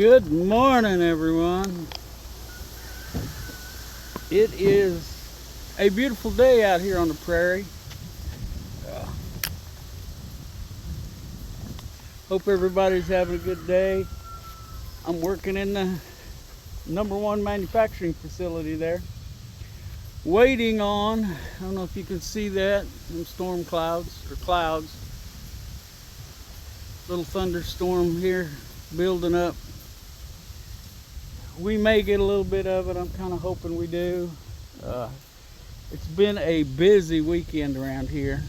Good morning, everyone. It is a beautiful day out here on the prairie. Hope everybody's having a good day. I'm working in the #1 manufacturing facility there, waiting on, I don't know if you can see that, some storm clouds or clouds. Little thunderstorm here building up. We may get a little bit of it. I'm kind of hoping we do. It's been a busy weekend around here.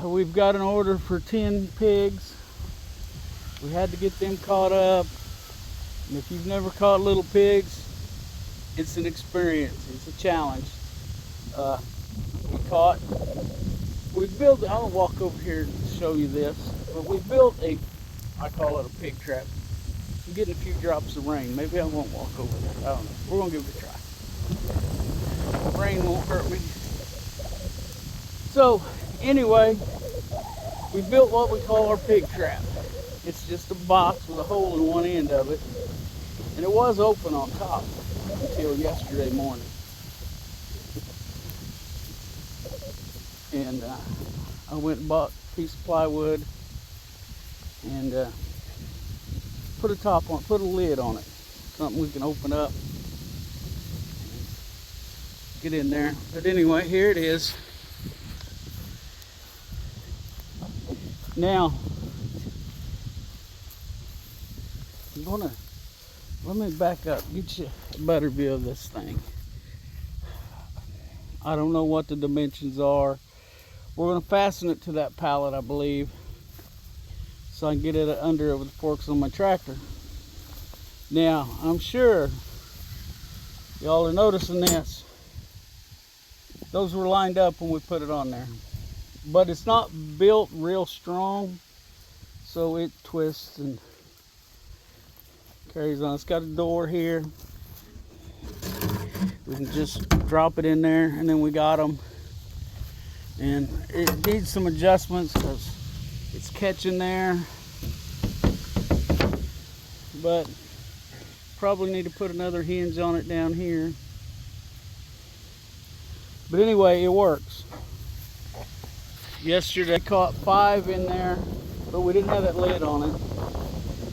We've got an order for 10 pigs. We had to get them caught up. And if you've never caught little pigs, it's an experience. It's a challenge. We built, I'll walk over here and show you this, but we built I call it a pig trap. I'm getting a few drops of rain. Maybe I won't walk over there. I don't know. We're going to give it a try. Rain won't hurt me. So, anyway, we built what we call our pig trap. It's just a box with a hole in one end of it. And it was open on top until yesterday morning. And I went and bought a piece of plywood and put a top on, put a lid on it. Something we can open up, get in there. But anyway, here it is. Now, let me back up, get you a better view of this thing. I don't know what the dimensions are. We're going to fasten it to that pallet, I believe, so I can get it under it with the forks on my tractor. Now, I'm sure y'all are noticing this. Those were lined up when we put it on there. But it's not built real strong, so it twists and carries on. It's got a door here. We can just drop it in there, and then we got them. And it needs some adjustments because it's catching there. But probably need to put another hinge on it down here. But anyway, it works. Yesterday I caught 5 in there, but we didn't have that lid on it.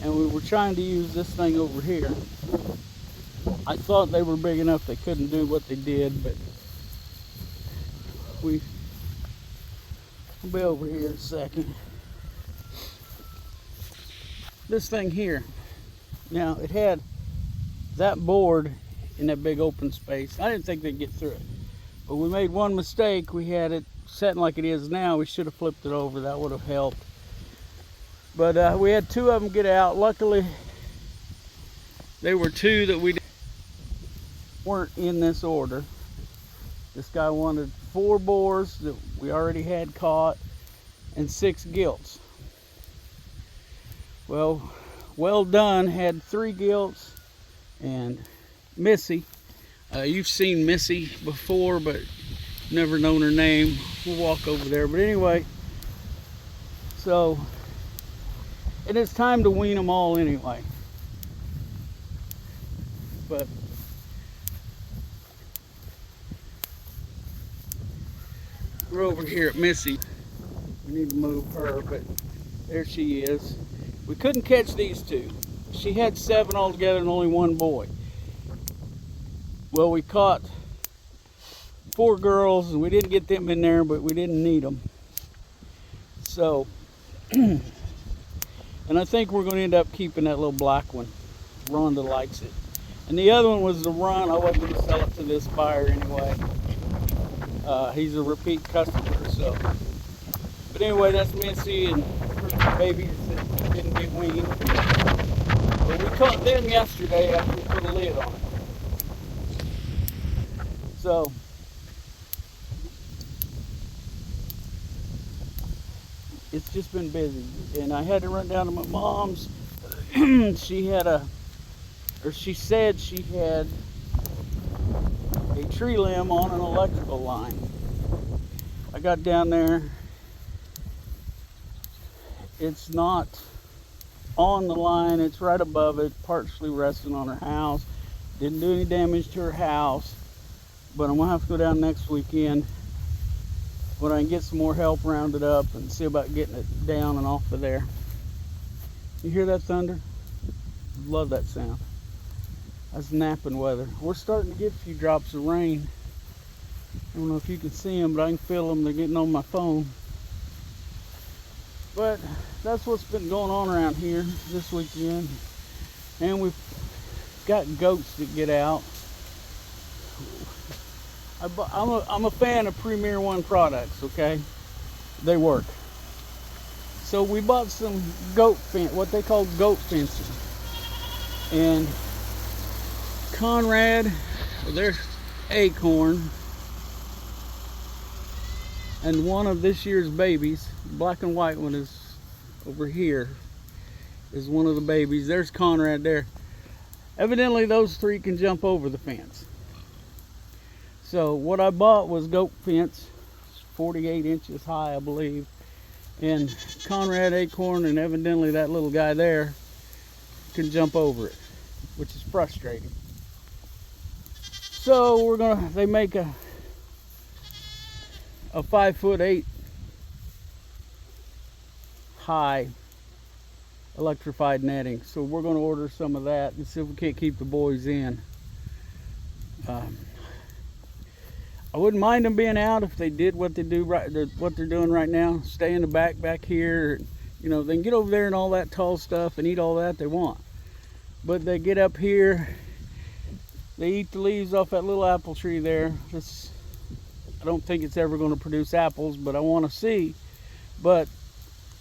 And we were trying to use this thing over here. I thought they were big enough they couldn't do what they did, but I'll be over here in a second. This thing here, now it had that board in that big open space. I didn't think they'd get through it, but we made one mistake. We had it setting like it is now. We should have flipped it over. That would have helped. But we had 2 of them get out. Luckily, they were 2 that we weren't in this order. This guy wanted 4 boars that we already had caught and 6 gilts. Well done had 3 gilts, and Missy. You've seen Missy before, but never known her name. We'll walk over there. But anyway, so, and it's time to wean them all anyway. But we're over here at Missy. We need to move her, but there she is. We couldn't catch these 2. She had 7 altogether and only 1 boy. Well, we caught 4 girls, and we didn't get them in there, but we didn't need them. So, and I think we're going to end up keeping that little black one. Rhonda likes it. And the other one was the run. I wasn't going to sell it to this buyer anyway. He's a repeat customer, so. But anyway, that's Missy and her babies that didn't get weaned. But we caught them yesterday after we put a lid on it. So, it's just been busy. And I had to run down to my mom's. She said she had a tree limb on an electrical line. I got down there. It's not on the line. It's right above it, partially resting on her house. Didn't do any damage to her house, but I'm gonna have to go down next weekend when I can get some more help rounded up and see about getting it down and off of there. You hear that thunder? Love that sound. That's napping weather. We're starting to get a few drops of rain. I don't know if you can see them, but I can feel them. They're getting on my phone. But that's what's been going on around here this weekend. And we've got goats that get out. I'm a fan of Premier One products, okay? They work. So we bought some goat fence, what they call goat fencing. And Conrad, there's Acorn, and one of this year's babies, black and white one is over here, is one of the babies. There's Conrad there. Evidently those three can jump over the fence. So what I bought was goat fence, 48 inches high I believe, and Conrad, Acorn, and evidently that little guy there can jump over it, which is frustrating. So they make a 5'8" high electrified netting. So we're gonna order some of that and see if we can't keep the boys in. I wouldn't mind them being out if they did what they do what they're doing right now. Stay in the back here. You know, they can get over there and all that tall stuff and eat all that they want. But they get up here, they eat the leaves off that little apple tree there. I don't think it's ever going to produce apples, but I want to see. But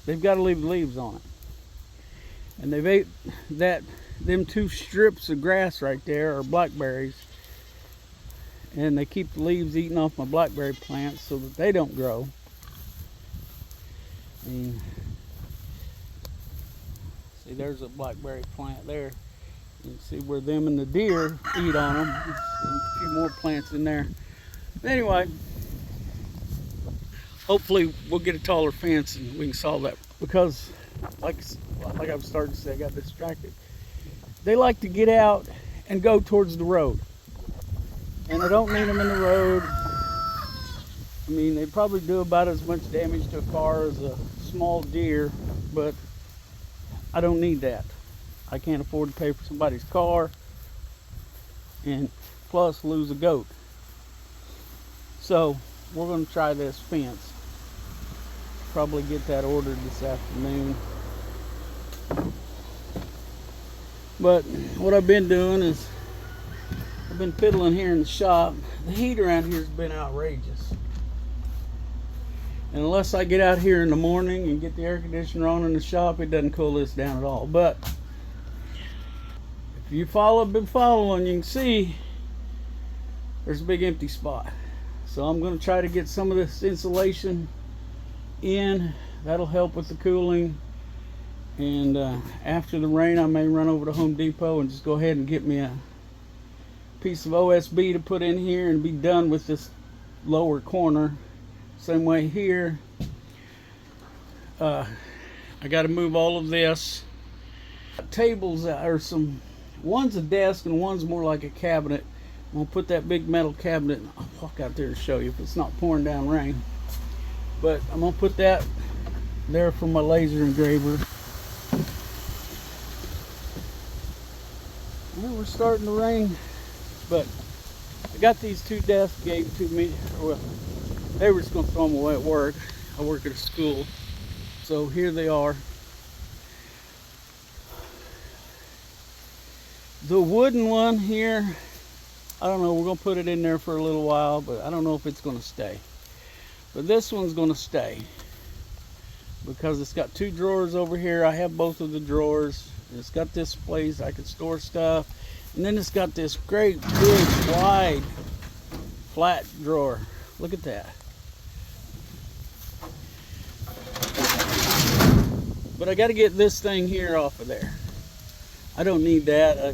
they've got to leave the leaves on it. And they've ate them 2 strips of grass right there are blackberries. And they keep the leaves eating off my blackberry plants so that they don't grow. And see, there's a blackberry plant there. You can see where them and the deer eat on them. And a few more plants in there. Anyway, hopefully we'll get a taller fence and we can solve that. Because, like I was starting to say, I got distracted. They like to get out and go towards the road. And I don't need them in the road. I mean, they probably do about as much damage to a car as a small deer, but I don't need that. I can't afford to pay for somebody's car and plus lose a goat. So we're going to try this fence. Probably get that ordered this afternoon. But what I've been doing is I've been fiddling here in the shop. The heat around here has been outrageous. And unless I get out here in the morning and get the air conditioner on in the shop, it doesn't cool this down at all. But if you been following, you can see there's a big empty spot. So I'm going to try to get some of this insulation in. That'll help with the cooling. And after the rain, I may run over to Home Depot and just go ahead and get me a piece of OSB to put in here and be done with this lower corner. Same way here. I got to move all of this. Tables are one's a desk and one's more like a cabinet. I'm gonna put that big metal cabinet. I'll walk out there and show you if it's not pouring down rain. But I'm gonna put that there for my laser engraver. Well, we're starting to rain, but I got these 2 desks gave to me. Well, they were just gonna throw them away at work. I work at a school, so here they are. The wooden one here, I don't know, we're gonna put it in there for a little while, but I don't know if it's gonna stay. But this one's gonna stay because it's got 2 drawers over here. I have both of the drawers. It's got this place I can store stuff, and then it's got this great big wide flat drawer. Look at that. But I got to get this thing here off of there. I don't need that. I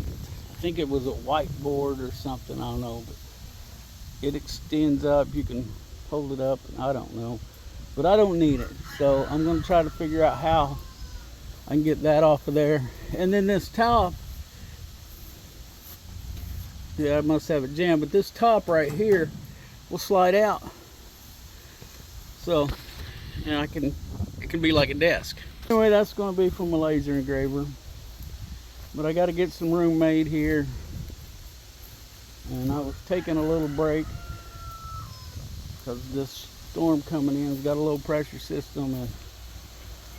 think it was a whiteboard or something, I don't know, but it extends up. You can hold it up, and I don't know, but I don't need it. So I'm going to try to figure out how I can get that off of there. And then this top, yeah, I must have it jammed, but this top right here will slide out. So, you know, it can be like a desk. Anyway, that's going to be for my laser engraver. But I got to get some room made here. And I was taking a little break because this storm coming in has got a low pressure system, and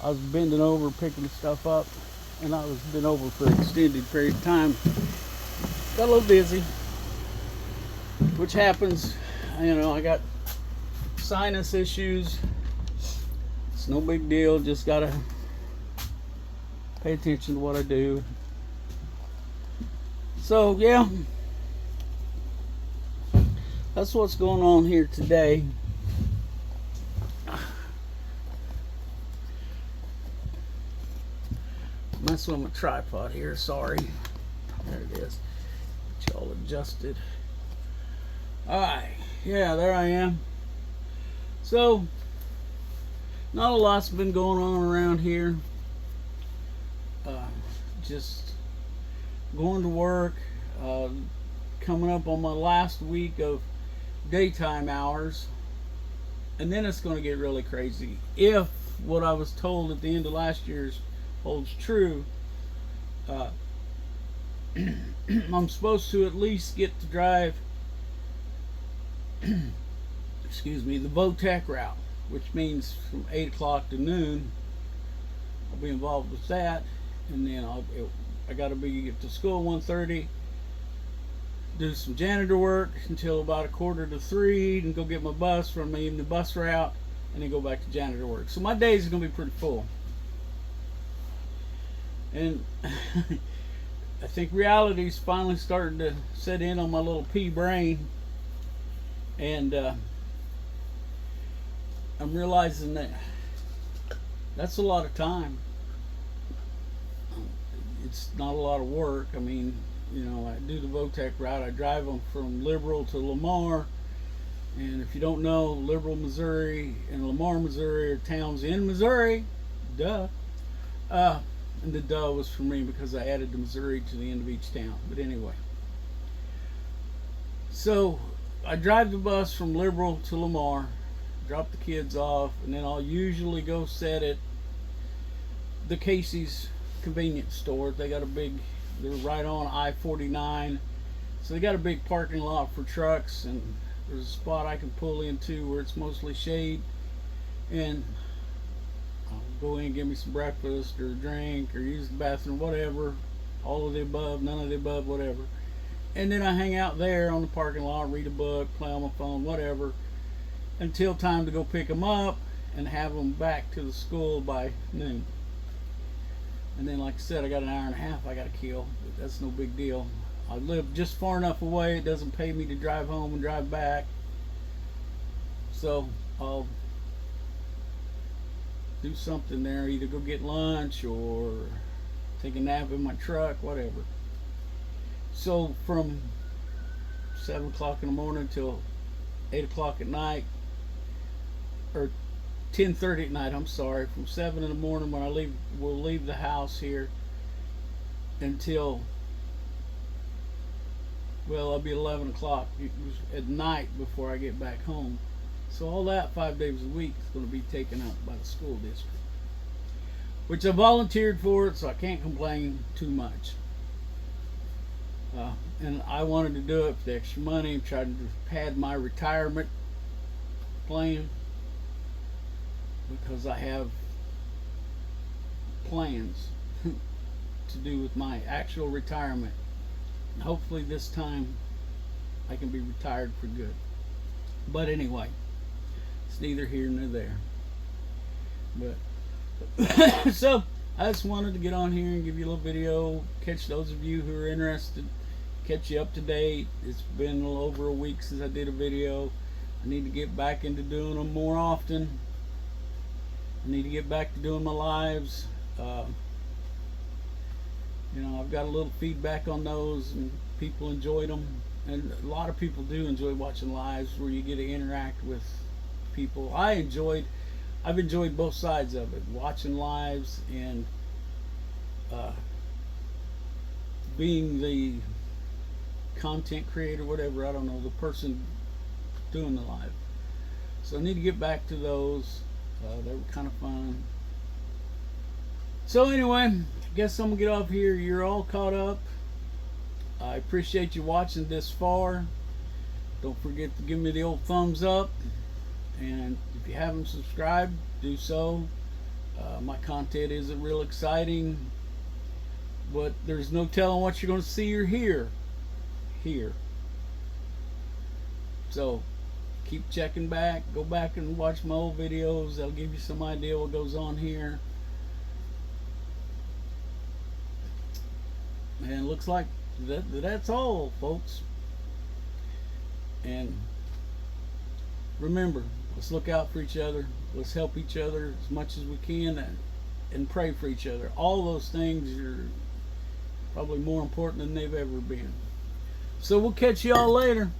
I was bending over picking stuff up, and I was bent over for an extended period of time. Got a little dizzy, which happens. You know, I got sinus issues. It's no big deal, just gotta pay attention to what I do. So yeah, that's what's going on here today. Messing with my tripod here, sorry. There it is. Get y'all adjusted. Alright, yeah, there I am. So, not a lot's been going on around here. Just going to work, coming up on my last week of daytime hours, and then it's going to get really crazy. If what I was told at the end of last year's holds true, I'm supposed to at least get to drive excuse me, the VOTEC route, which means from 8 o'clock to noon I'll be involved with that, and then I got to get to school 1:30, do some janitor work until about 2:45, and go get my bus, run my evening bus route, and then go back to janitor work. So my days are going to be pretty full. And I think reality's finally starting to set in on my little pea brain, and I'm realizing that that's a lot of time. It's not a lot of work. I mean, you know, I do the VOTEC route. I drive them from Liberal to Lamar, and if you don't know, Liberal, Missouri and Lamar, Missouri are towns in Missouri. Duh. And the duh was for me because I added the Missouri to the end of each town. But anyway, so I drive the bus from Liberal to Lamar, drop the kids off, and then I'll usually go set at the Casey's convenience store. They got they're right on I-49, so they got a big parking lot for trucks, and there's a spot I can pull into where it's mostly shade, and I'll go in and get me some breakfast or a drink or use the bathroom, whatever, all of the above, none of the above, whatever. And then I hang out there on the parking lot, read a book, play on my phone, whatever, until time to go pick them up and have them back to the school by noon. And then, like I said, I got an hour and a half I got to kill, but that's no big deal. I live just far enough away, it doesn't pay me to drive home and drive back. So I'll do something there, either go get lunch or take a nap in my truck, whatever. So from 7 o'clock in the morning till 8 o'clock at night, or 10:30 at night, I'm sorry, from 7 in the morning when we'll leave the house here until, well, I'll be 11 o'clock at night before I get back home. So all that 5 days a week is going to be taken up by the school district, which I volunteered for it, so I can't complain too much. And I wanted to do it for the extra money and try to pad my retirement plan, because I have plans to do with my actual retirement. And hopefully this time I can be retired for good. But anyway, it's neither here nor there. But so I just wanted to get on here and give you a little video, catch those of you who are interested, catch you up to date. It's been a little over a week since I did a video. I need to get back into doing them more often. I need to get back to doing my lives. You know, I've got a little feedback on those, and people enjoyed them, and a lot of people do enjoy watching lives where you get to interact with people. I've enjoyed both sides of it, watching lives and uh, being the content creator, whatever, I don't know, the person doing the live. So I need to get back to those. They were kind of fun. So anyway, I guess I'm gonna get off here. You're all caught up. I appreciate you watching this far. Don't forget to give me the old thumbs up, and if you haven't subscribed, do so. My content isn't real exciting, but there's no telling what you're going to see or hear here. So keep checking back. Go back and watch my old videos. That'll give you some idea what goes on here. And looks like that's all, folks. And remember, let's look out for each other. Let's help each other as much as we can, and pray for each other. All those things are probably more important than they've ever been. So we'll catch y'all later.